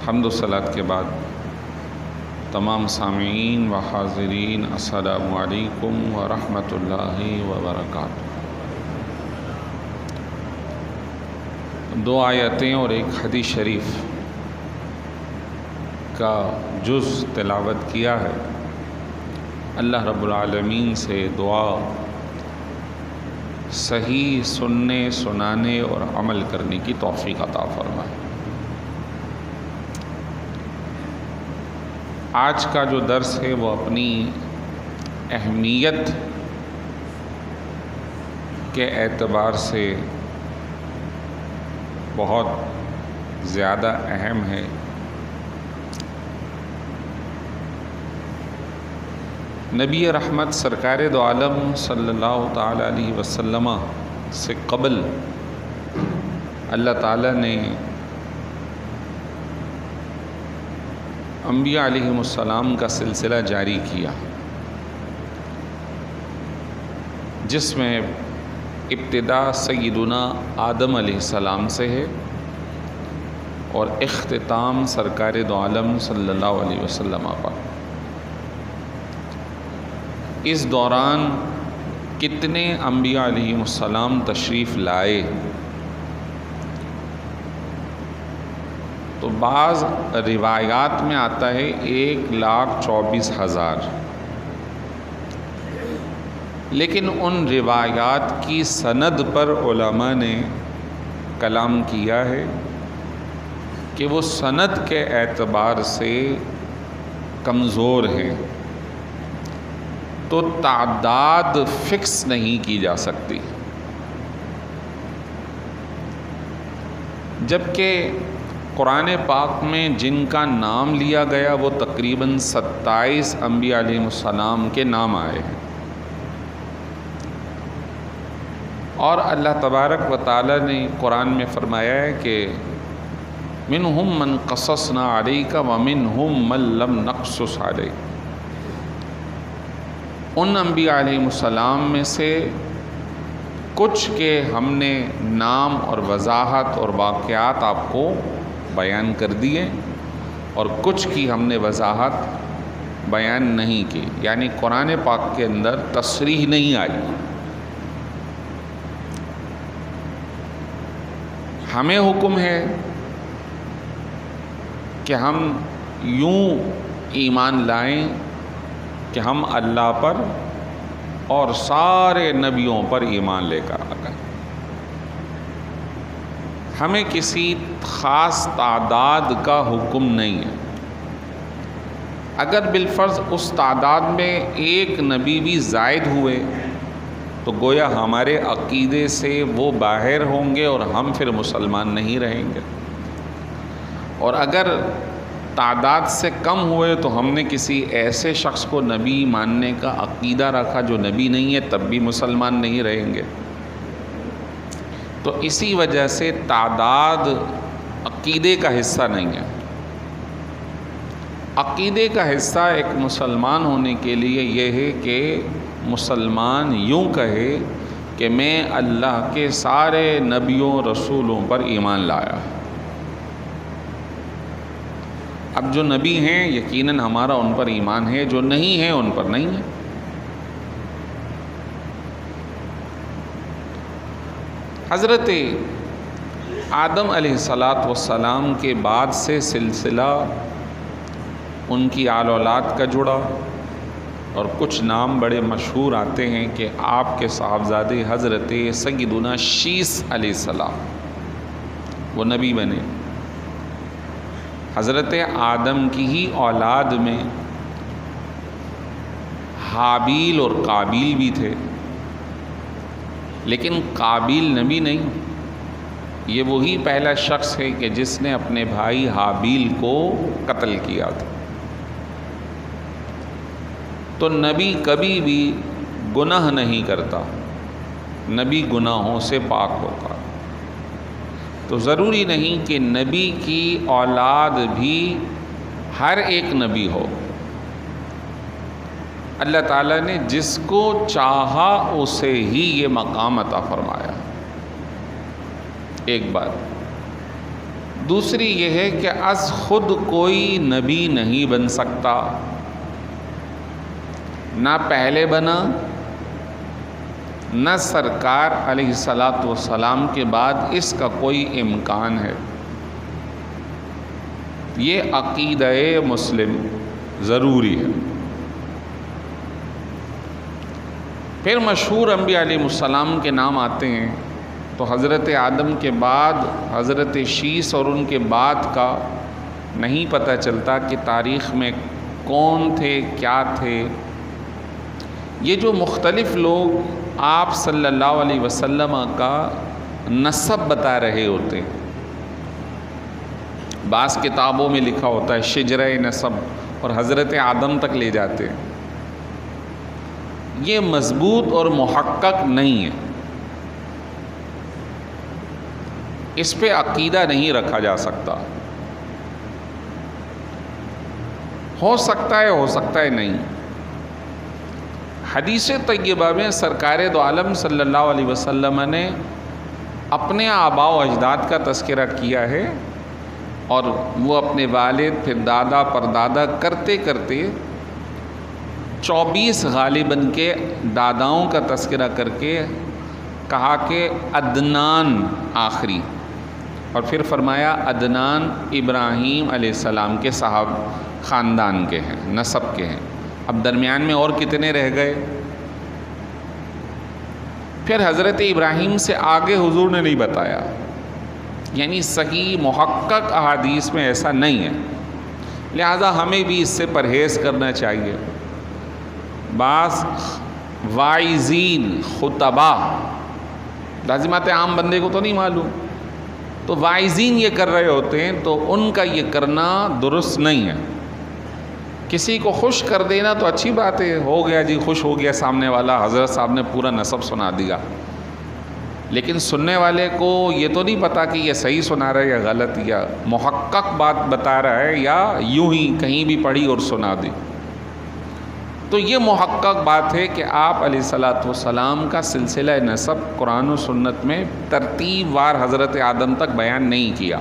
حمد و صلات کے بعد تمام سامعین و حاضرین السلام علیکم ورحمۃ اللہ وبرکاتہ۔ دو آیتیں اور ایک حدیث شریف کا جز تلاوت کیا ہے۔ اللہ رب العالمین سے دعا صحیح سننے، سنانے اور عمل کرنے کی توفیق عطا فرمائے۔ آج کا جو درس ہے وہ اپنی اہمیت کے اعتبار سے بہت زیادہ اہم ہے۔ نبی رحمت سرکار دو عالم صلی اللہ تعالی علیہ وسلم سے قبل اللہ تعالیٰ نے انبیاء علیہم السلام کا سلسلہ جاری کیا، جس میں ابتدا سیدنا آدم علیہ السلام سے ہے اور اختتام سرکار دو عالم صلی اللہ علیہ وسلم پر۔ اس دوران کتنے انبیاء علیہم السلام تشریف لائے تو بعض روایات میں آتا ہے 1,24,000، لیکن ان روایات کی سند پر علماء نے کلام کیا ہے کہ وہ سند کے اعتبار سے کمزور ہیں، تو تعداد فکس نہیں کی جا سکتی، جبکہ قرآن پاک میں جن کا نام لیا گیا وہ تقریباً 27 انبیاء علیہ السلام کے نام آئے ہیں، اور اللہ تبارک و تعالی نے قرآن میں فرمایا ہے کہ منہم من قصصنا علیک ومنہم من لم نقصص علیک۔ ان انبیاء علیہ السلام میں سے کچھ کے ہم نے نام اور وضاحت اور واقعات آپ کو بیان کر دیے، اور کچھ کی ہم نے وضاحت بیان نہیں کی، یعنی قرآن پاک کے اندر تصریح نہیں آئی۔ ہمیں حکم ہے کہ ہم یوں ایمان لائیں کہ ہم اللہ پر اور سارے نبیوں پر ایمان لے کر آ گئے۔ ہمیں کسی خاص تعداد کا حکم نہیں ہے۔ اگر بالفرض اس تعداد میں ایک نبی بھی زائد ہوئے تو گویا ہمارے عقیدے سے وہ باہر ہوں گے اور ہم پھر مسلمان نہیں رہیں گے، اور اگر تعداد سے کم ہوئے تو ہم نے کسی ایسے شخص کو نبی ماننے کا عقیدہ رکھا جو نبی نہیں ہے، تب بھی مسلمان نہیں رہیں گے۔ تو اسی وجہ سے تعداد عقیدے کا حصہ نہیں ہے۔ عقیدے کا حصہ ایک مسلمان ہونے کے لیے یہ ہے کہ مسلمان یوں کہے کہ میں اللہ کے سارے نبیوں رسولوں پر ایمان لایا۔ اب جو نبی ہیں یقیناً ہمارا ان پر ایمان ہے، جو نہیں ہیں ان پر نہیں ہے۔ حضرت آدم علیہ السلام کے بعد سے سلسلہ ان کی آل اولاد کا جڑا، اور کچھ نام بڑے مشہور آتے ہیں کہ آپ کے صاحبزادے حضرت سیدنا شیس علیہ السلام وہ نبی بنے۔ حضرت آدم کی ہی اولاد میں حابیل اور قابیل بھی تھے، لیکن قابیل نبی نہیں۔ یہ وہی پہلا شخص ہے کہ جس نے اپنے بھائی حابیل کو قتل کیا تھا۔ تو نبی کبھی بھی گناہ نہیں کرتا، نبی گناہوں سے پاک ہوتا۔ تو ضروری نہیں کہ نبی کی اولاد بھی ہر ایک نبی ہو۔ اللہ تعالیٰ نے جس کو چاہا اسے ہی یہ مقام عطا فرمایا۔ ایک بات دوسری یہ ہے کہ از خود کوئی نبی نہیں بن سکتا، نہ پہلے بنا نہ سرکار علیہ الصلاۃ والسلام کے بعد اس کا کوئی امکان ہے۔ یہ عقیدہ مسلم ضروری ہے۔ پھر مشہور انبیاء علیہ السلام کے نام آتے ہیں تو حضرت آدم کے بعد حضرت شیس اور ان کے بعد کا نہیں پتہ چلتا کہ تاریخ میں کون تھے، کیا تھے۔ یہ جو مختلف لوگ آپ صلی اللہ علیہ وسلم کا نسب بتا رہے ہوتے ہیں، بعض کتابوں میں لکھا ہوتا ہے شجرہ نسب، اور حضرت آدم تک لے جاتے ہیں، یہ مضبوط اور محقق نہیں ہے، اس پہ عقیدہ نہیں رکھا جا سکتا۔ ہو سکتا ہے نہیں۔ حدیث طیبہ میں سرکار دو عالم صلی اللہ علیہ وسلم نے اپنے آباء و اجداد کا تذکرہ کیا ہے، اور وہ اپنے والد پھر دادا پردادا کرتے کرتے 24 غالباً کے داداؤں کا تذکرہ کر کے کہا کہ عدنان آخری، اور پھر فرمایا عدنان ابراہیم علیہ السلام کے صاحب خاندان کے ہیں، نسب کے ہیں۔ اب درمیان میں اور کتنے رہ گئے؟ پھر حضرت ابراہیم سے آگے حضور نے نہیں بتایا، یعنی صحیح محقق احادیث میں ایسا نہیں ہے، لہذا ہمیں بھی اس سے پرہیز کرنا چاہیے۔ بعض واعظین خطبہ، لازمات عام بندے کو تو نہیں معلوم، تو واعظین یہ کر رہے ہوتے ہیں تو ان کا یہ کرنا درست نہیں ہے۔ کسی کو خوش کر دینا تو اچھی بات ہے، ہو گیا جی، خوش ہو گیا سامنے والا، حضرت صاحب نے پورا نسب سنا دیا، لیکن سننے والے کو یہ تو نہیں پتا کہ یہ صحیح سنا رہا ہے یا غلط، یا محقق بات بتا رہا ہے یا یوں ہی کہیں بھی پڑھی اور سنا دی۔ تو یہ محقق بات ہے کہ آپ علیہ الصلاۃ والسلام کا سلسلہ نسب قرآن و سنت میں ترتیب وار حضرت آدم تک بیان نہیں کیا۔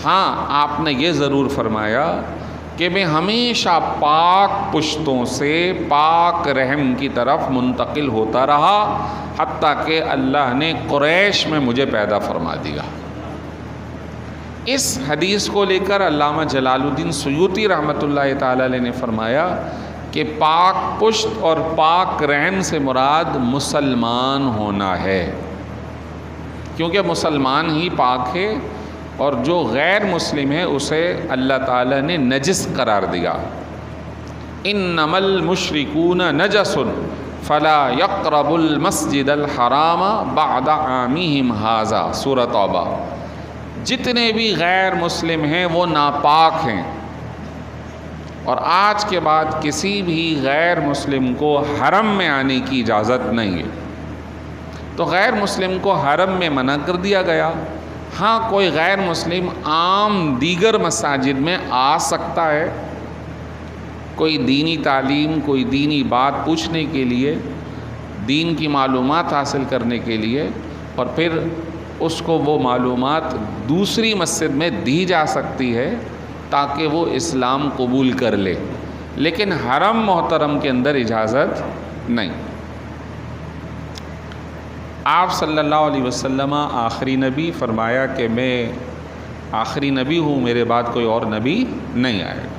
ہاں، آپ نے یہ ضرور فرمایا کہ میں ہمیشہ پاک پشتوں سے پاک رحم کی طرف منتقل ہوتا رہا، حتیٰ کہ اللہ نے قریش میں مجھے پیدا فرما دیا۔ اس حدیث کو لے کر علامہ جلال الدین سیوطی رحمۃ اللہ تعالی علیہ نے فرمایا کہ پاک پشت اور پاک رحم سے مراد مسلمان ہونا ہے، کیونکہ مسلمان ہی پاک ہے، اور جو غیر مسلم ہے اسے اللہ تعالیٰ نے نجس قرار دیا۔ انما المشرکون نجس فلا یقربوا المسجد الحرام بعد عامہم ھذا، سورۃ توبہ۔ جتنے بھی غیر مسلم ہیں وہ ناپاک ہیں، اور آج کے بعد کسی بھی غیر مسلم کو حرم میں آنے کی اجازت نہیں ہے۔ تو غیر مسلم کو حرم میں منع کر دیا گیا۔ ہاں، کوئی غیر مسلم عام دیگر مساجد میں آ سکتا ہے، کوئی دینی تعلیم، کوئی دینی بات پوچھنے کے لیے، دین کی معلومات حاصل کرنے کے لیے، اور پھر اس کو وہ معلومات دوسری مسجد میں دی جا سکتی ہے تاکہ وہ اسلام قبول کر لے، لیکن حرم محترم کے اندر اجازت نہیں۔ آپ صلی اللہ علیہ وسلم آخری نبی، فرمایا کہ میں آخری نبی ہوں، میرے بعد کوئی اور نبی نہیں آئے گا۔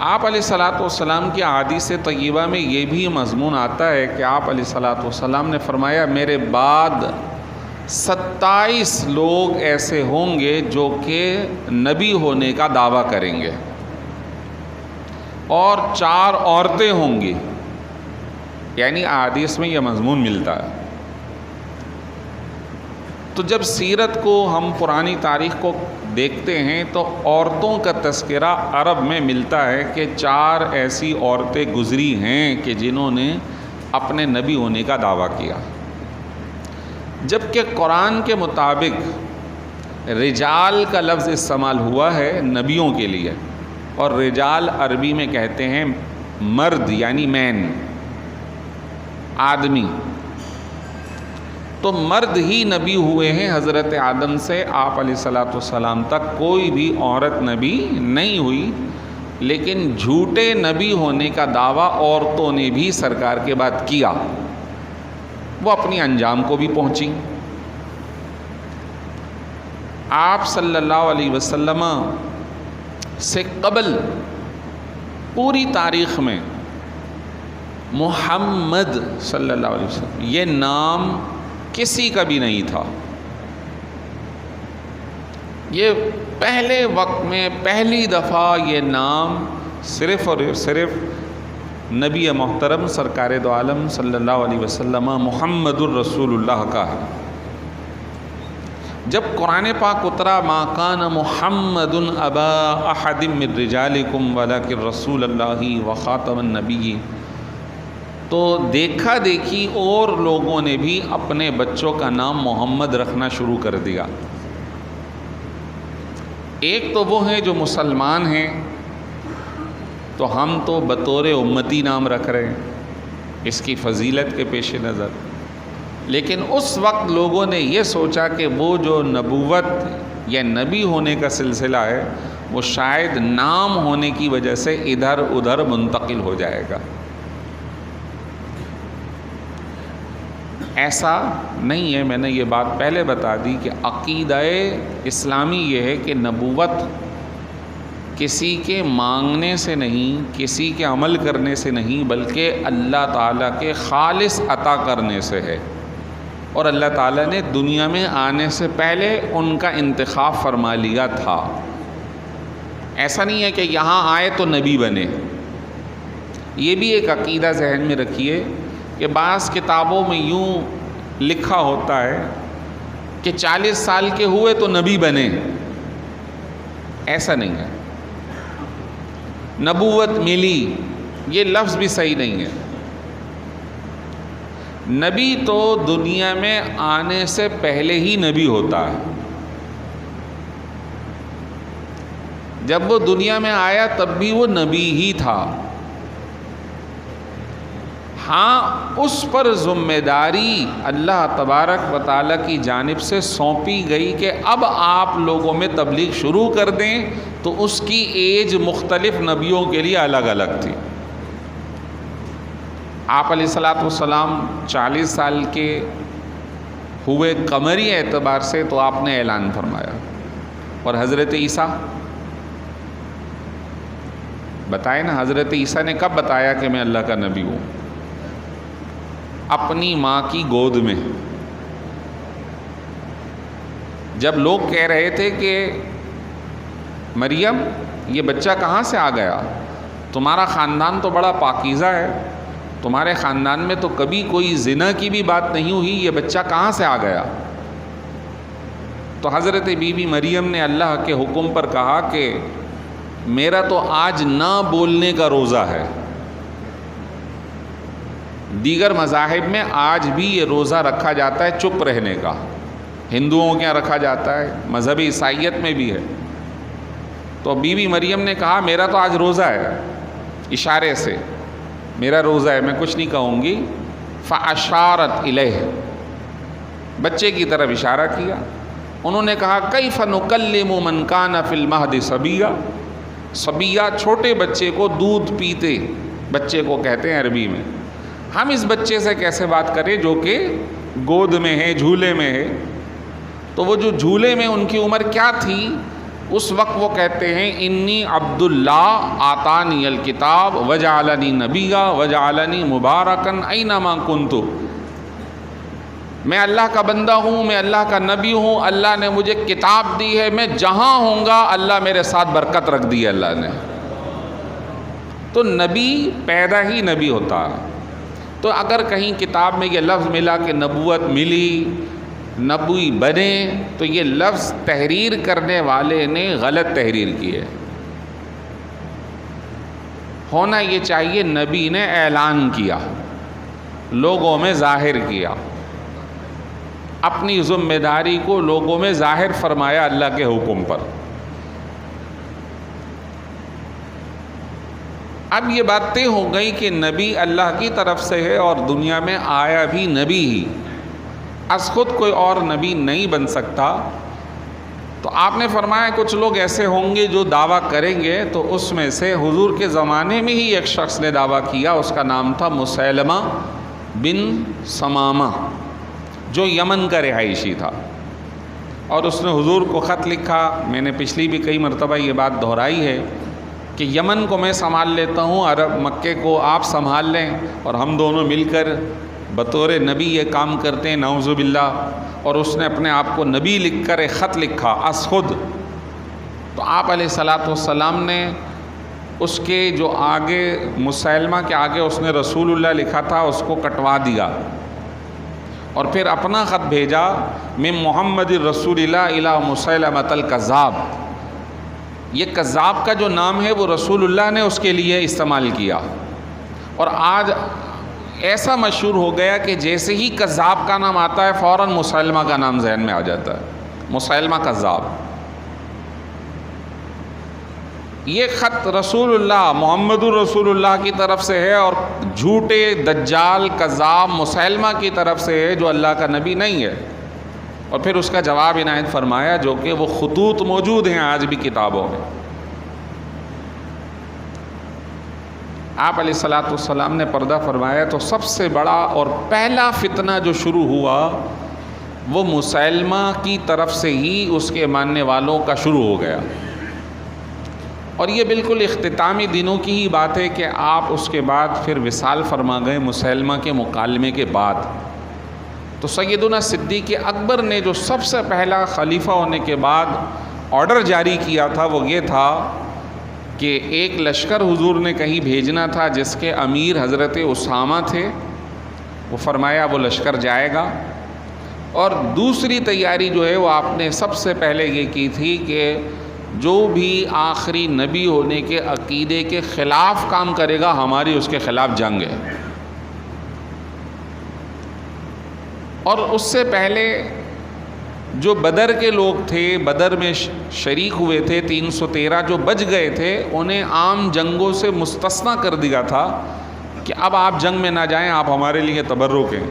آپ علیہ الصلاۃ والسلام کی احادیث طیبہ میں یہ بھی مضمون آتا ہے کہ آپ علیہ الصلاۃ والسلام نے فرمایا میرے بعد 27 لوگ ایسے ہوں گے جو کہ نبی ہونے کا دعویٰ کریں گے، اور 4 عورتیں ہوں گی، یعنی احادیث میں یہ مضمون ملتا ہے۔ تو جب سیرت کو ہم پرانی تاریخ کو دیکھتے ہیں تو عورتوں کا تذکرہ عرب میں ملتا ہے کہ 4 ایسی عورتیں گزری ہیں کہ جنہوں نے اپنے نبی ہونے کا دعویٰ کیا، جبکہ قرآن کے مطابق رجال کا لفظ استعمال ہوا ہے نبیوں کے لیے، اور رجال عربی میں کہتے ہیں مرد، یعنی مین، آدمی۔ تو مرد ہی نبی ہوئے ہیں حضرت آدم سے آپ علیہ الصلوۃ والسلام تک، کوئی بھی عورت نبی نہیں ہوئی، لیکن جھوٹے نبی ہونے کا دعویٰ عورتوں نے بھی سرکار کے بعد کیا، وہ اپنی انجام کو بھی پہنچی۔ آپ صلی اللہ علیہ وسلم سے قبل پوری تاریخ میں محمد صلی اللہ علیہ وسلم یہ نام کسی کا بھی نہیں تھا۔ یہ پہلے وقت میں پہلی دفعہ یہ نام صرف اور صرف نبی محترم سرکار دو عالم صلی اللہ علیہ وسلم محمد الرسول اللہ کا ہے۔ جب قرآن پاک اترا ما کان محمد ابا احد من رجالکم ولکن رسول اللہ وخاتم النبیین، تو دیکھا دیکھی اور لوگوں نے بھی اپنے بچوں کا نام محمد رکھنا شروع کر دیا۔ ایک تو وہ ہیں جو مسلمان ہیں، تو ہم تو بطور امتی نام رکھ رہے ہیں اس کی فضیلت کے پیش نظر، لیکن اس وقت لوگوں نے یہ سوچا کہ وہ جو نبوت یا نبی ہونے کا سلسلہ ہے وہ شاید نام ہونے کی وجہ سے ادھر ادھر منتقل ہو جائے گا۔ ایسا نہیں ہے، میں نے یہ بات پہلے بتا دی کہ عقیدہ اسلامی یہ ہے کہ نبوت کسی کے مانگنے سے نہیں، کسی کے عمل کرنے سے نہیں، بلکہ اللہ تعالیٰ کے خالص عطا کرنے سے ہے، اور اللہ تعالیٰ نے دنیا میں آنے سے پہلے ان کا انتخاب فرما لیا تھا۔ ایسا نہیں ہے کہ یہاں آئے تو نبی بنے۔ یہ بھی ایک عقیدہ ذہن میں رکھیے کہ بعض کتابوں میں یوں لکھا ہوتا ہے کہ 40 سال کے ہوئے تو نبی بنے، ایسا نہیں ہے۔ نبوت ملی یہ لفظ بھی صحیح نہیں ہے۔ نبی تو دنیا میں آنے سے پہلے ہی نبی ہوتا ہے، جب وہ دنیا میں آیا تب بھی وہ نبی ہی تھا۔ ہاں اس پر ذمہ داری اللہ تبارک و تعالیٰ کی جانب سے سونپی گئی کہ اب آپ لوگوں میں تبلیغ شروع کر دیں، تو اس کی ایج مختلف نبیوں کے لیے الگ الگ تھی۔ آپ علیہ الصلوۃ والسلام 40 سال کے ہوئے قمری اعتبار سے تو آپ نے اعلان فرمایا، اور حضرت عیسیٰ بتائے نا، حضرت عیسیٰ نے کب بتایا کہ میں اللہ کا نبی ہوں؟ اپنی ماں کی گود میں، جب لوگ کہہ رہے تھے کہ مریم یہ بچہ کہاں سے آ گیا، تمہارا خاندان تو بڑا پاکیزہ ہے، تمہارے خاندان میں تو کبھی کوئی زنا کی بھی بات نہیں ہوئی، یہ بچہ کہاں سے آ گیا؟ تو حضرت بی بی مریم نے اللہ کے حکم پر کہا کہ میرا تو آج نہ بولنے کا روزہ ہے۔ دیگر مذاہب میں آج بھی یہ روزہ رکھا جاتا ہے چپ رہنے کا، ہندوؤں کے یہاں رکھا جاتا ہے، مذہبی عیسائیت میں بھی ہے۔ تو بی بی مریم نے کہا میرا تو آج روزہ ہے، اشارے سے میرا روزہ ہے، میں کچھ نہیں کہوں گی۔ فَأَشَارَتْ إِلَيْهِ، بچے کی طرف اشارہ کیا۔ انہوں نے کہا کیف نکلم من کان فی المہد صبیا، صبیہ چھوٹے بچے کو، دودھ پیتے بچے کو کہتے ہیں عربی میں، ہم اس بچے سے کیسے بات کریں جو کہ گود میں ہے، جھولے میں ہے؟ تو وہ جو جھولے میں ان کی عمر کیا تھی اس وقت وہ کہتے ہیں انی عبداللہ آتانی الکتاب وجعلنی نبیا وجعلنی مبارکن اینما کنت، میں اللہ کا بندہ ہوں، میں اللہ کا نبی ہوں، اللہ نے مجھے کتاب دی ہے، میں جہاں ہوں گا اللہ میرے ساتھ برکت رکھ دی ہے اللہ نے۔ تو نبی پیدا ہی نبی ہوتا ہے۔ تو اگر کہیں کتاب میں یہ لفظ ملا کہ نبوت ملی، نبی بنے، تو یہ لفظ تحریر کرنے والے نے غلط تحریر کی ہے۔ ہونا یہ چاہیے نبی نے اعلان کیا، لوگوں میں ظاہر کیا، اپنی ذمہ داری کو لوگوں میں ظاہر فرمایا اللہ کے حکم پر۔ اب یہ بات طے ہو گئی کہ نبی اللہ کی طرف سے ہے اور دنیا میں آیا بھی نبی ہی، از خود کوئی اور نبی نہیں بن سکتا۔ تو آپ نے فرمایا کچھ لوگ ایسے ہوں گے جو دعویٰ کریں گے، تو اس میں سے حضور کے زمانے میں ہی ایک شخص نے دعویٰ کیا، اس کا نام تھا مسیلمہ بن ثمامہ، جو یمن کا رہائشی تھا، اور اس نے حضور کو خط لکھا۔ میں نے پچھلی بھی کئی مرتبہ یہ بات دہرائی ہے کہ یمن کو میں سنبھال لیتا ہوں، عرب مکے کو آپ سنبھال لیں، اور ہم دونوں مل کر بطور نبی یہ کام کرتے ہیں، نعوذ باللہ۔ اور اس نے اپنے آپ کو نبی لکھ کر ایک خط لکھا از خود۔ تو آپ علیہ الصلاۃ والسلام نے اس کے جو آگے مسیلمہ کے آگے اس نے رسول اللہ لکھا تھا، اس کو کٹوا دیا، اور پھر اپنا خط بھیجا، من محمد رسول اللہ الی مسیلمۃ الکذاب۔ یہ کذاب کا جو نام ہے وہ رسول اللہ نے اس کے لیے استعمال کیا، اور آج ایسا مشہور ہو گیا کہ جیسے ہی کذاب کا نام آتا ہے فوراً مسیلمہ کا نام ذہن میں آ جاتا ہے، مسیلمہ کذاب۔ یہ خط رسول اللہ محمد الرسول اللہ کی طرف سے ہے، اور جھوٹے دجال کذاب مسیلمہ کی طرف سے ہے، جو اللہ کا نبی نہیں ہے۔ اور پھر اس کا جواب عنایت فرمایا، جو کہ وہ خطوط موجود ہیں آج بھی کتابوں میں۔ آپ علیہ الصلاۃ والسلام نے پردہ فرمایا تو سب سے بڑا اور پہلا فتنہ جو شروع ہوا وہ مسیلمہ کی طرف سے ہی اس کے ماننے والوں کا شروع ہو گیا، اور یہ بالکل اختتامی دنوں کی ہی بات ہے کہ آپ اس کے بعد پھر وصال فرما گئے مسیلمہ کے مکالمے کے بعد۔ تو سیدنا صدیق اکبر نے جو سب سے پہلا خلیفہ ہونے کے بعد آرڈر جاری کیا تھا وہ یہ تھا کہ ایک لشکر حضور نے کہیں بھیجنا تھا جس کے امیر حضرت اسامہ تھے، وہ فرمایا وہ لشکر جائے گا۔ اور دوسری تیاری جو ہے وہ آپ نے سب سے پہلے یہ کی تھی کہ جو بھی آخری نبی ہونے کے عقیدے کے خلاف کام کرے گا ہماری اس کے خلاف جنگ ہے۔ اور اس سے پہلے جو بدر کے لوگ تھے، بدر میں شریک ہوئے تھے، 313 جو بچ گئے تھے، انہیں عام جنگوں سے مستثنیٰ کر دیا تھا کہ اب آپ جنگ میں نہ جائیں، آپ ہمارے لیے تبرک ہیں۔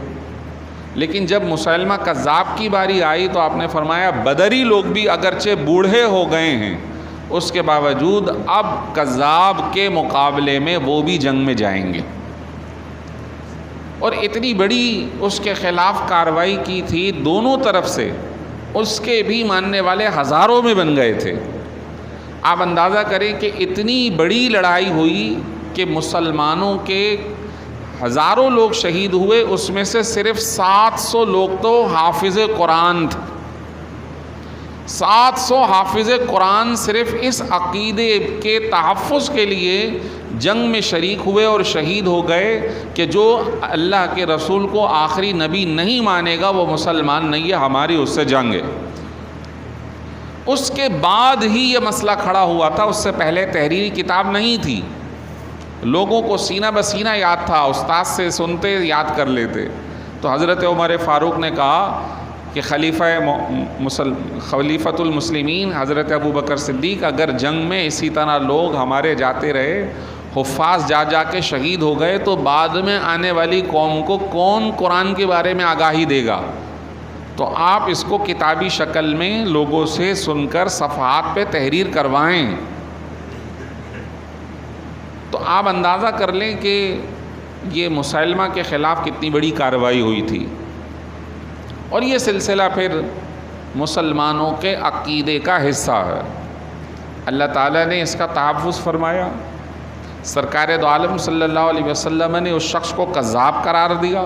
لیکن جب مسیلمہ کذاب کی باری آئی تو آپ نے فرمایا بدری لوگ بھی اگرچہ بوڑھے ہو گئے ہیں، اس کے باوجود اب کذاب کے مقابلے میں وہ بھی جنگ میں جائیں گے۔ اور اتنی بڑی اس کے خلاف کارروائی کی تھی دونوں طرف سے، اس کے بھی ماننے والے ہزاروں میں بن گئے تھے۔ آپ اندازہ کریں کہ اتنی بڑی لڑائی ہوئی کہ مسلمانوں کے ہزاروں لوگ شہید ہوئے، اس میں سے صرف 700 لوگ تو حافظ قرآن تھے۔ 700 حافظ قرآن صرف اس عقیدے کے تحفظ کے لیے جنگ میں شریک ہوئے اور شہید ہو گئے کہ جو اللہ کے رسول کو آخری نبی نہیں مانے گا وہ مسلمان نہیں ہے، ہماری اس سے جنگ ہے۔ اس کے بعد ہی یہ مسئلہ کھڑا ہوا تھا، اس سے پہلے تحریری کتاب نہیں تھی، لوگوں کو سینہ بسینہ یاد تھا، استاد سے سنتے یاد کر لیتے۔ تو حضرت عمر فاروق نے کہا کہ خلیفۃ المسلمین حضرت ابو بکر صدیق، اگر جنگ میں اسی طرح لوگ ہمارے جاتے رہے، حفاظ جا جا کے شہید ہو گئے، تو بعد میں آنے والی قوم کو کون قرآن کے بارے میں آگاہی دے گا؟ تو آپ اس کو کتابی شکل میں لوگوں سے سن کر صفحات پہ تحریر کروائیں۔ تو آپ اندازہ کر لیں کہ یہ مسیلمہ کے خلاف کتنی بڑی کارروائی ہوئی تھی، اور یہ سلسلہ پھر مسلمانوں کے عقیدے کا حصہ ہے۔ اللہ تعالیٰ نے اس کا تحفظ فرمایا، سرکار دو عالم صلی اللہ علیہ وسلم نے اس شخص کو کذاب قرار دیا،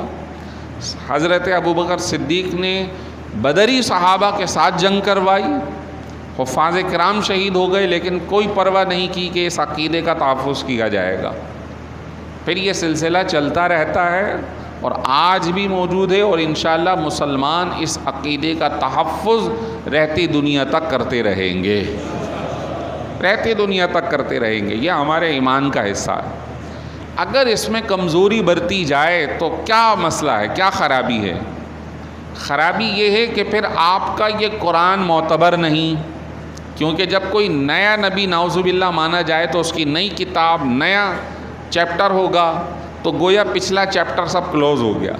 حضرت ابوبکر صدیق نے بدری صحابہ کے ساتھ جنگ کروائی، حفاظ کرام شہید ہو گئے، لیکن کوئی پرواہ نہیں کی کہ اس عقیدے کا تحفظ کیا جائے گا۔ پھر یہ سلسلہ چلتا رہتا ہے اور آج بھی موجود ہے، اور انشاءاللہ مسلمان اس عقیدے کا تحفظ رہتی دنیا تک کرتے رہیں گے، رہتی دنیا تک کرتے رہیں گے۔ یہ ہمارے ایمان کا حصہ ہے۔ اگر اس میں کمزوری برتی جائے تو کیا مسئلہ ہے، کیا خرابی ہے؟ خرابی یہ ہے کہ پھر آپ کا یہ قرآن معتبر نہیں، کیونکہ جب کوئی نیا نبی نعوذ باللہ مانا جائے تو اس کی نئی کتاب، نیا چیپٹر ہوگا، تو گویا پچھلا چیپٹر سب کلوز ہو گیا۔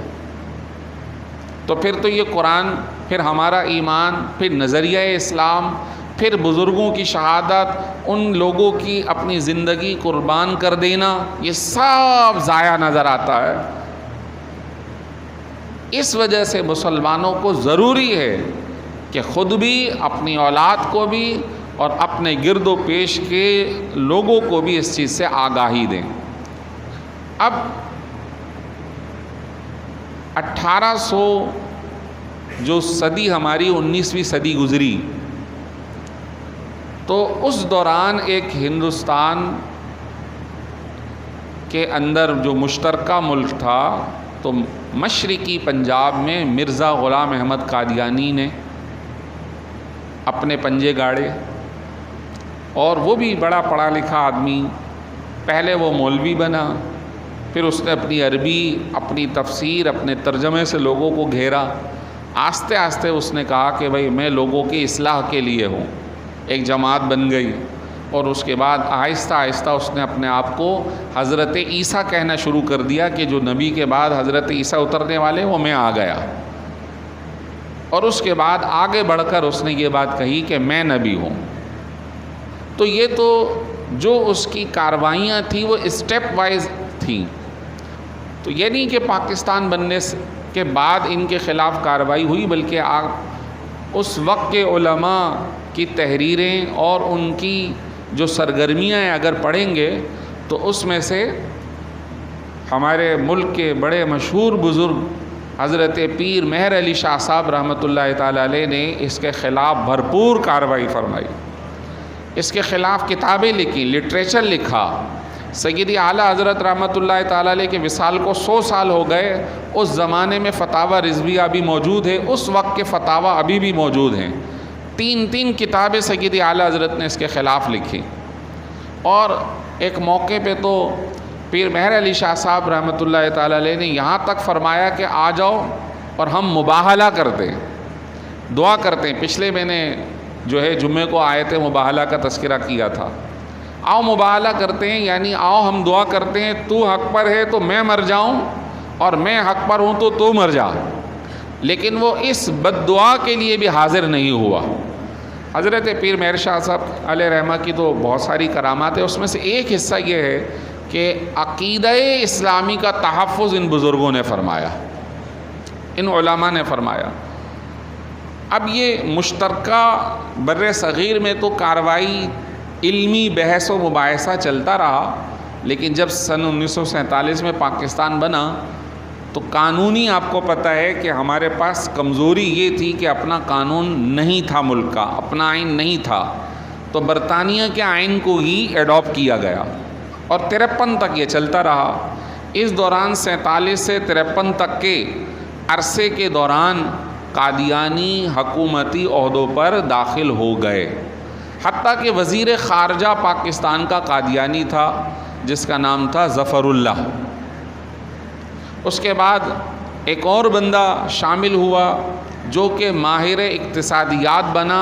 تو پھر تو یہ قرآن، پھر ہمارا ایمان، پھر نظریہ اسلام، پھر بزرگوں کی شہادت، ان لوگوں کی اپنی زندگی قربان کر دینا، یہ سب ضائع نظر آتا ہے۔ اس وجہ سے مسلمانوں کو ضروری ہے کہ خود بھی، اپنی اولاد کو بھی، اور اپنے گرد و پیش کے لوگوں کو بھی اس چیز سے آگاہی دیں۔ اب 1800 جو صدی ہماری 19ویں صدی گزری، تو اس دوران ایک ہندوستان کے اندر جو مشترکہ ملک تھا، تو مشرقی پنجاب میں مرزا غلام احمد قادیانی نے اپنے پنجے گاڑے، اور وہ بھی بڑا پڑھا لکھا آدمی، پہلے وہ مولوی بنا، پھر اس نے اپنی عربی، اپنی تفسیر، اپنے ترجمے سے لوگوں کو گھیرا۔ آہستہ آہستہ اس نے کہا کہ بھئی میں لوگوں کی اصلاح کے لیے ہوں، ایک جماعت بن گئی، اور اس کے بعد آہستہ آہستہ اس نے اپنے آپ کو حضرت عیسیٰ کہنا شروع کر دیا کہ جو نبی کے بعد حضرت عیسیٰ اترنے والے وہ میں آ گیا، اور اس کے بعد آگے بڑھ کر اس نے یہ بات کہی کہ میں نبی ہوں۔ تو یہ تو جو اس کی کاروائیاں تھیں وہ اسٹیپ وائز تھیں، تو یہ نہیں کہ پاکستان بننے کے بعد ان کے خلاف کارروائی ہوئی، بلکہ اس وقت کے علماء کی تحریریں اور ان کی جو سرگرمیاں ہیں اگر پڑھیں گے تو اس میں سے ہمارے ملک کے بڑے مشہور بزرگ حضرت پیر مہر علی شاہ صاحب رحمۃ اللہ تعالی علیہ نے اس کے خلاف بھرپور کارروائی فرمائی، اس کے خلاف کتابیں لکھی، لٹریچر لکھا۔ سیدی اعلیٰ حضرت رحمۃ اللہ تعالی علیہ کے وصال کو 100 سال ہو گئے، اس زمانے میں فتاوی رضویہ بھی موجود ہے، اس وقت کے فتاوی ابھی بھی موجود ہیں۔ 3 کتابیں سیدی اعلیٰ حضرت نے اس کے خلاف لکھی، اور ایک موقع پہ تو پیر مہر علی شاہ صاحب رحمۃ اللہ تعالی علیہ نے یہاں تک فرمایا کہ آ جاؤ اور ہم مباہلہ کرتے ہیں، دعا کرتے ہیں۔ پچھلے میں نے جو ہے جمعے کو آیت مباہلہ کا تذکرہ کیا تھا، آؤ مباہلہ کرتے ہیں، یعنی آؤ ہم دعا کرتے ہیں، تو حق پر ہے تو میں مر جاؤں، اور میں حق پر ہوں تو مر جا۔ لیکن وہ اس بد دعا کے لیے بھی حاضر نہیں ہوا۔ حضرت پیر مہر شاہ صاحب علیہ رحمہ کی تو بہت ساری کرامات ہیں، اس میں سے ایک حصہ یہ ہے کہ عقیدہ اسلامی کا تحفظ ان بزرگوں نے فرمایا، ان علماء نے فرمایا۔ اب یہ مشترکہ بر صغیر میں تو کارروائی، علمی بحث و مباحثہ چلتا رہا، لیکن جب سن 1947 میں پاکستان بنا تو قانونی آپ کو پتہ ہے کہ ہمارے پاس کمزوری یہ تھی کہ اپنا قانون نہیں تھا، ملک کا اپنا آئین نہیں تھا، تو برطانیہ کے آئین کو ہی ایڈاپٹ کیا گیا، اور 53 تک یہ چلتا رہا۔ اس دوران 47 سے 53 تک کے عرصے کے دوران قادیانی حکومتی عہدوں پر داخل ہو گئے، حتیٰ کہ وزیر خارجہ پاکستان کا قادیانی تھا جس کا نام تھا ظفر اللہ۔ اس کے بعد ایک اور بندہ شامل ہوا جو کہ ماہر اقتصادیات بنا،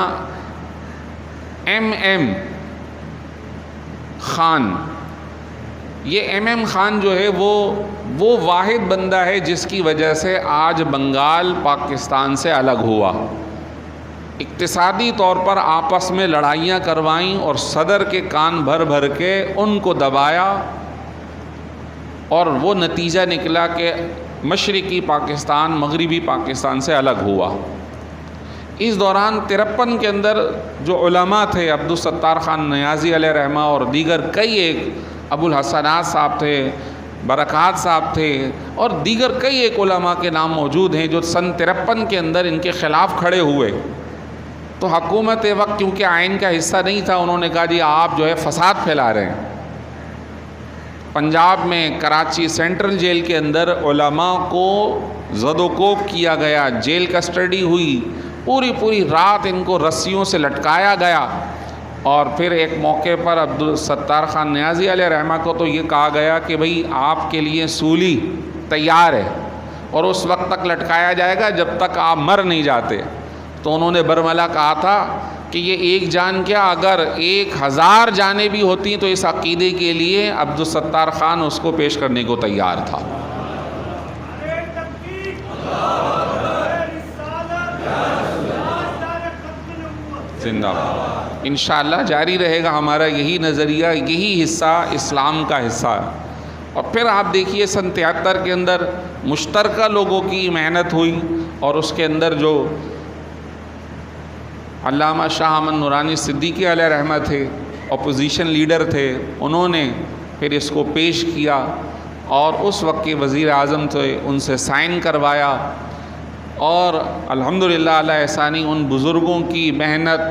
ایم خان۔ یہ ایم خان جو ہے وہ واحد بندہ ہے جس کی وجہ سے آج بنگال پاکستان سے الگ ہوا۔ اقتصادی طور پر آپس میں لڑائیاں کروائیں اور صدر کے کان بھر کے ان کو دبایا، اور وہ نتیجہ نکلا کہ مشرقی پاکستان مغربی پاکستان سے الگ ہوا۔ اس دوران 53 کے اندر جو علماء تھے، عبدالستار خان نیازی علیہ رحمہ اور دیگر کئی ایک، ابو الحسنات صاحب تھے، برکات صاحب تھے، اور دیگر کئی ایک علماء کے نام موجود ہیں جو سن 53 کے اندر ان کے خلاف کھڑے ہوئے۔ تو حکومت وقت کیونکہ آئین کا حصہ نہیں تھا، انہوں نے کہا جی آپ جو ہے فساد پھیلا رہے ہیں۔ پنجاب میں کراچی سینٹرل جیل کے اندر علماء کو زد و کوب کیا گیا، جیل کسٹڈی ہوئی، پوری رات ان کو رسیوں سے لٹکایا گیا، اور پھر ایک موقع پر عبدالستار خان نیازی علیہ رحمہ کو تو یہ کہا گیا کہ بھئی آپ کے لیے سولی تیار ہے، اور اس وقت تک لٹکایا جائے گا جب تک آپ مر نہیں جاتے۔ تو انہوں نے برملا کہا تھا کہ یہ ایک جان کیا، اگر 1000 جانیں بھی ہوتی تو اس عقیدے کے لیے عبدالستار خان اس کو پیش کرنے کو تیار تھا۔ زندہ باد۔ انشاءاللہ جاری رہے گا ہمارا یہی نظریہ، یہی حصہ اسلام کا حصہ ہے۔ اور پھر آپ دیکھیے سن 73 کے اندر مشترکہ لوگوں کی محنت ہوئی، اور اس کے اندر جو علامہ شاہ احمد نورانی صدیقی علیہ رحمہ تھے، اپوزیشن لیڈر تھے، انہوں نے پھر اس کو پیش کیا، اور اس وقت کے وزیر اعظم تھے، ان سے سائن کروایا، اور الحمدللہ علی احسانی ان بزرگوں کی محنت،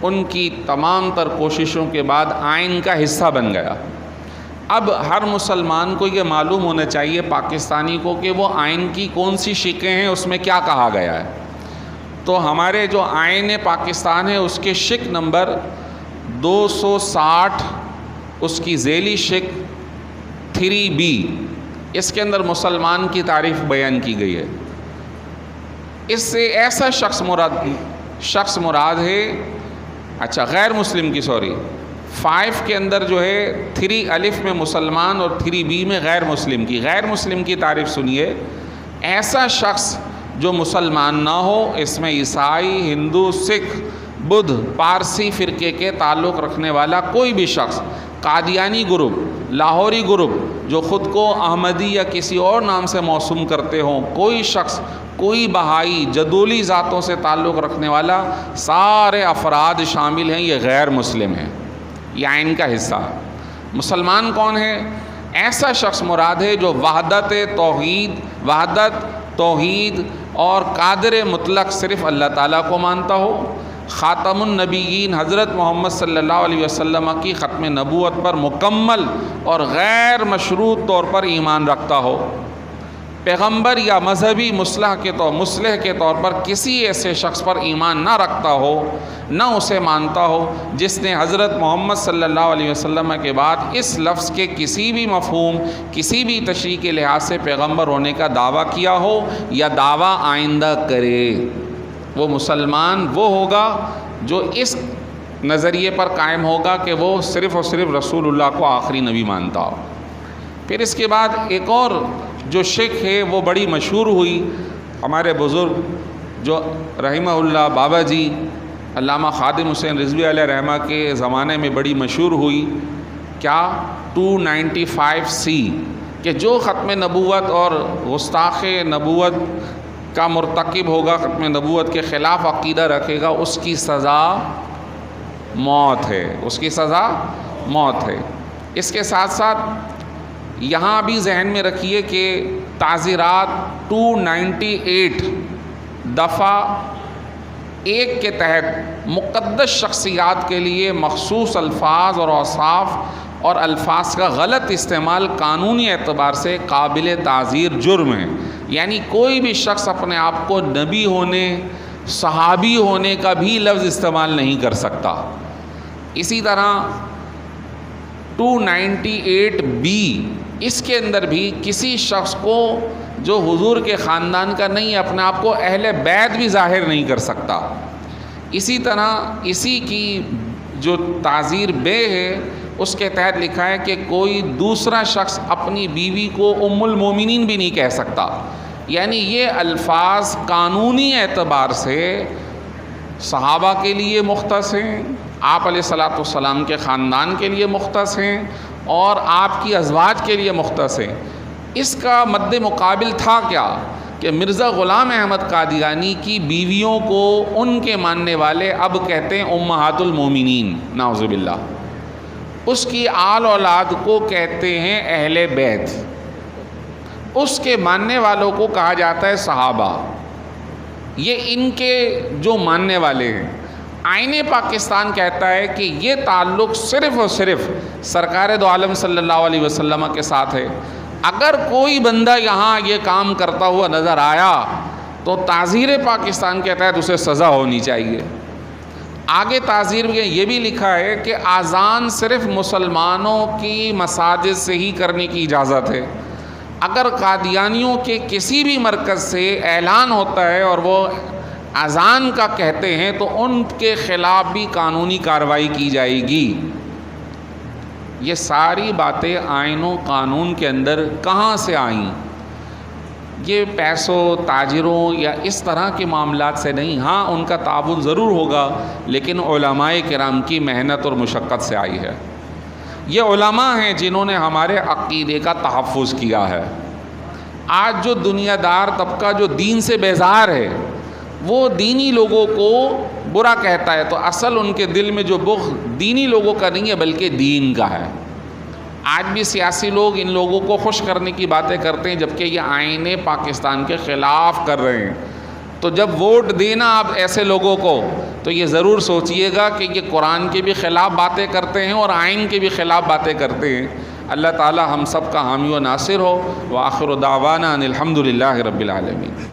ان کی تمام تر کوششوں کے بعد آئین کا حصہ بن گیا۔ اب ہر مسلمان کو یہ معلوم ہونا چاہیے، پاکستانی کو، کہ وہ آئین کی کون سی شقیں ہیں، اس میں کیا کہا گیا ہے۔ تو ہمارے جو آئین پاکستان ہے اس کے شق نمبر 260، اس کی ذیلی شق 3B، اس کے اندر مسلمان کی تعریف بیان کی گئی ہے۔ اس سے ایسا شخص مراد ہے، اچھا غیر مسلم کی، 5 کے اندر جو ہے 3 الف میں مسلمان اور 3B میں غیر مسلم کی تعریف سنیے۔ ایسا شخص جو مسلمان نہ ہو، اس میں عیسائی، ہندو، سکھ، بدھ، پارسی فرقے کے تعلق رکھنے والا کوئی بھی شخص، قادیانی گروپ، لاہوری گروپ جو خود کو احمدی یا کسی اور نام سے موسوم کرتے ہوں، کوئی شخص، کوئی بہائی، جدولی ذاتوں سے تعلق رکھنے والا، سارے افراد شامل ہیں، یہ غیر مسلم ہیں، یہ آئین کا حصہ۔ مسلمان کون ہے؟ ایسا شخص مراد ہے جو وحدت توحید اور قادر مطلق صرف اللہ تعالیٰ کو مانتا ہو، خاتم النبیین حضرت محمد صلی اللہ علیہ وسلم کی ختم نبوت پر مکمل اور غیر مشروط طور پر ایمان رکھتا ہو، پیغمبر یا مذہبی مصلح کے طور پر کسی ایسے شخص پر ایمان نہ رکھتا ہو، نہ اسے مانتا ہو جس نے حضرت محمد صلی اللہ علیہ وسلم کے بعد اس لفظ کے کسی بھی مفہوم، کسی بھی تشریح کے لحاظ سے پیغمبر ہونے کا دعویٰ کیا ہو یا دعویٰ آئندہ کرے۔ وہ مسلمان وہ ہوگا جو اس نظریے پر قائم ہوگا کہ وہ صرف اور صرف رسول اللہ کو آخری نبی مانتا ہو۔ پھر اس کے بعد ایک اور جو شق ہے وہ بڑی مشہور ہوئی، ہمارے بزرگ جو رحمہ اللہ بابا جی علامہ خادم حسین رضوی علیہ رحمہ کے زمانے میں بڑی مشہور ہوئی، کیا 295C، کہ جو ختم نبوت اور گستاخ نبوت کا مرتکب ہوگا، ختم نبوت کے خلاف عقیدہ رکھے گا، اس کی سزا موت ہے، اس کی سزا موت ہے۔ اس کے ساتھ ساتھ یہاں بھی ذہن میں رکھیے کہ تعزیرات 298 دفعہ 1 کے تحت مقدس شخصیات کے لیے مخصوص الفاظ اور اوصاف اور الفاظ کا غلط استعمال قانونی اعتبار سے قابل تعزیر جرم ہے، یعنی کوئی بھی شخص اپنے آپ کو نبی ہونے، صحابی ہونے کا بھی لفظ استعمال نہیں کر سکتا۔ اسی طرح 298B، اس کے اندر بھی کسی شخص کو جو حضور کے خاندان کا نہیں، اپنے آپ کو اہل بیت بھی ظاہر نہیں کر سکتا۔ اسی طرح اسی کی جو تعزیر بے ہے، اس کے تحت لکھا ہے کہ کوئی دوسرا شخص اپنی بیوی کو ام المومنین بھی نہیں کہہ سکتا، یعنی یہ الفاظ قانونی اعتبار سے صحابہ کے لیے مختص ہیں، آپ علیہ الصلاۃ والسلام کے خاندان کے لیے مختص ہیں، اور آپ کی ازواج کے لیے مختص ہیں۔ اس کا مد مقابل تھا کیا کہ مرزا غلام احمد قادیانی کی بیویوں کو ان کے ماننے والے اب کہتے ہیں امہات المومنین، نعوذ باللہ۔ اس کی آل اولاد کو کہتے ہیں اہل بیت، اس کے ماننے والوں کو کہا جاتا ہے صحابہ۔ یہ ان کے جو ماننے والے ہیں۔ آئین پاکستان کہتا ہے کہ یہ تعلق صرف اور صرف سرکار دو عالم صلی اللہ علیہ وسلم کے ساتھ ہے۔ اگر کوئی بندہ یہاں یہ کام کرتا ہوا نظر آیا تو تعزیر پاکستان کے تحت اسے سزا ہونی چاہیے۔ آگے تعزیر میں یہ بھی لکھا ہے کہ اذان صرف مسلمانوں کی مساجد سے ہی کرنے کی اجازت ہے۔ اگر قادیانیوں کے کسی بھی مرکز سے اعلان ہوتا ہے اور وہ اذان کا کہتے ہیں تو ان کے خلاف بھی قانونی کارروائی کی جائے گی۔ یہ ساری باتیں آئین و قانون کے اندر کہاں سے آئیں؟ یہ پیسوں، تاجروں یا اس طرح کے معاملات سے نہیں، ہاں ان کا تعاون ضرور ہوگا، لیکن علماء کرام کی محنت اور مشقت سے آئی ہے۔ یہ علماء ہیں جنہوں نے ہمارے عقیدے کا تحفظ کیا ہے۔ آج جو دنیا دار طبقہ جو دین سے بیزار ہے، وہ دینی لوگوں کو برا کہتا ہے، تو اصل ان کے دل میں جو بغض دینی لوگوں کا نہیں ہے بلکہ دین کا ہے۔ آج بھی سیاسی لوگ ان لوگوں کو خوش کرنے کی باتیں کرتے ہیں، جبکہ یہ آئین پاکستان کے خلاف کر رہے ہیں۔ تو جب ووٹ دینا آپ ایسے لوگوں کو، تو یہ ضرور سوچئے گا کہ یہ قرآن کے بھی خلاف باتیں کرتے ہیں اور آئین کے بھی خلاف باتیں کرتے ہیں۔ اللہ تعالی ہم سب کا حامی و ناصر ہو۔ وآخر دعوانا ان الحمد للہ رب العالمین۔